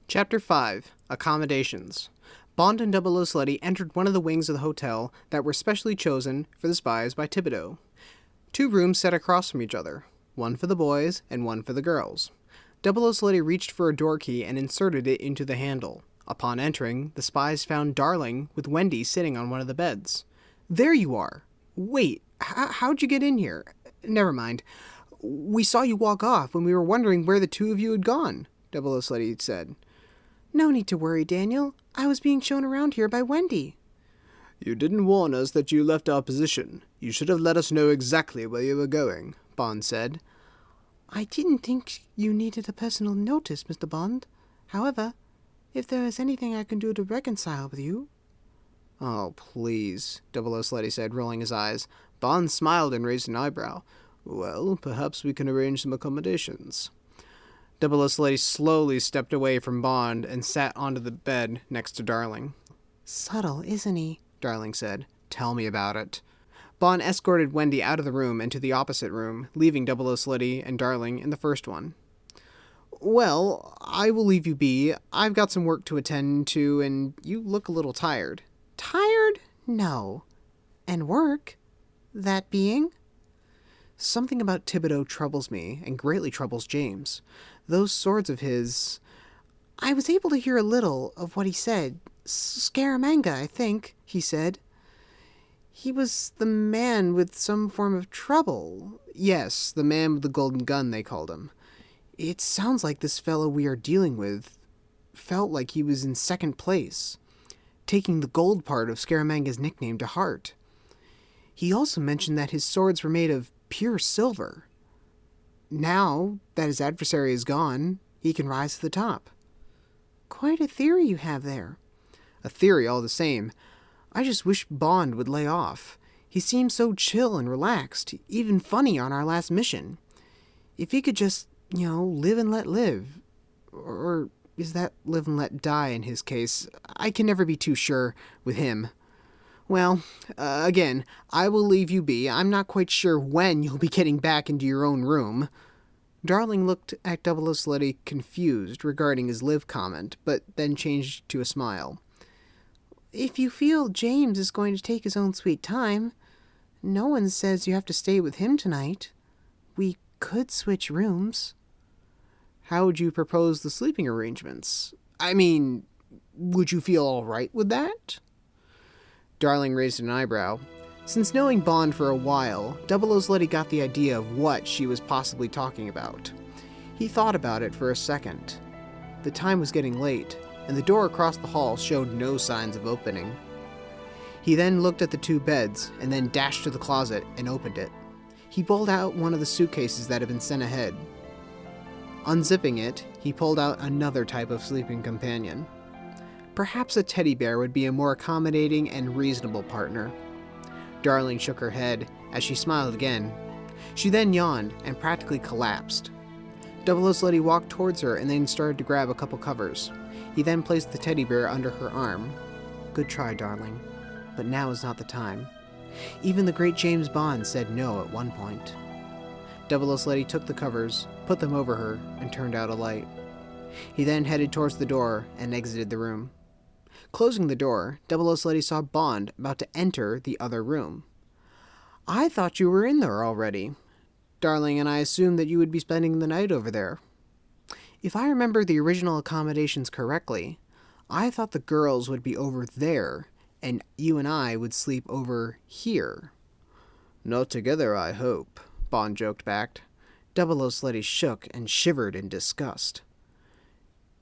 Chapter 5. Accommodations. Bond and 00 Slutty entered one of the wings of the hotel that were specially chosen for the spies by Thibodeau. 2 rooms set across from each other, one for the boys and one for the girls. 00 Slutty reached for a door key and inserted it into the handle. Upon entering, the spies found Darling with Wendy sitting on one of the beds. "There you are! Wait, how'd you get in here? Never mind. We saw you walk off when we were wondering where the 2 of you had gone," 00 Slutty said. "No need to worry, Daniel. I was being shown around here by Wendy." "You didn't warn us that you left our position. You should have let us know exactly where you were going," Bond said. "I didn't think you needed a personal notice, Mr. Bond. However, if there is anything I can do to reconcile with you..." "Oh, please," 00 Slutty said, rolling his eyes. Bond smiled and raised an eyebrow. "Well, perhaps we can arrange some accommodations." 00 Slutty slowly stepped away from Bond and sat onto the bed next to Darling. "Subtle, isn't he?" Darling said. "Tell me about it." Bond escorted Wendy out of the room and to the opposite room, leaving 00 Slutty and Darling in the first one. "Well, I will leave you be. I've got some work to attend to, and you look a little tired." "Tired? No. And work? That being?" "Something about Thibodeau troubles me, and greatly troubles James. Those swords of his..." "I was able to hear a little of what he said. Scaramanga, I think, he said. He was the man with some form of trouble." "Yes, the man with the golden gun, they called him. It sounds like this fellow we are dealing with felt like he was in second place, taking the gold part of Scaramanga's nickname to heart. He also mentioned that his swords were made of pure silver. Now that his adversary is gone, he can rise to the top." "Quite a theory you have there." "A theory all the same. I just wish Bond would lay off. He seemed so chill and relaxed, even funny on our last mission. If he could just, live and let live. Or is that live and let die in his case? I can never be too sure with him. Well, again, I will leave you be. I'm not quite sure when you'll be getting back into your own room." Darling looked at 00 Slutty confused regarding his live comment, but then changed to a smile. "If you feel James is going to take his own sweet time, no one says you have to stay with him tonight. We could switch rooms." "How would you propose the sleeping arrangements? I mean, would you feel all right with that?" Darling raised an eyebrow. Since knowing Bond for a while, 00 Slutty got the idea of what she was possibly talking about. He thought about it for a second. The time was getting late, and the door across the hall showed no signs of opening. He then looked at the 2 beds, and then dashed to the closet and opened it. He pulled out one of the suitcases that had been sent ahead. Unzipping it, he pulled out another type of sleeping companion. Perhaps a teddy bear would be a more accommodating and reasonable partner. Darling shook her head as she smiled again. She then yawned and practically collapsed. 00 Slutty walked towards her and then started to grab a couple covers. He then placed the teddy bear under her arm. "Good try, darling, but now is not the time. Even the great James Bond said no at one point." 00 Slutty took the covers, put them over her, and turned out a light. He then headed towards the door and exited the room. Closing the door, 00 Slutty saw Bond about to enter the other room. "I thought you were in there already, darling, and I assumed that you would be spending the night over there. If I remember the original accommodations correctly, I thought the girls would be over there, and you and I would sleep over here." "Not together, I hope," Bond joked back. 00 Slutty shook and shivered in disgust.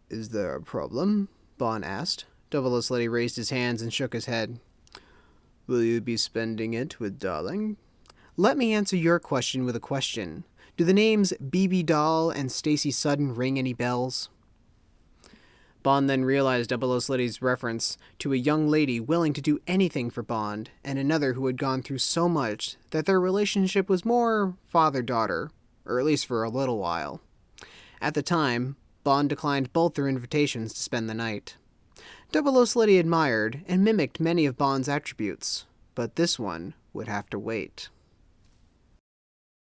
"Is there a problem?" Bond asked. 00 Slutty raised his hands and shook his head. "Will you be spending it with Darling?" "Let me answer your question with a question. Do the names BB Doll and Stacy Sudden ring any bells?" Bond then realized 00 Slutty's reference to a young lady willing to do anything for Bond, and another who had gone through so much that their relationship was more father-daughter, or at least for a little while. At the time, Bond declined both their invitations to spend the night. 00 Slutty admired and mimicked many of Bond's attributes, but this one would have to wait.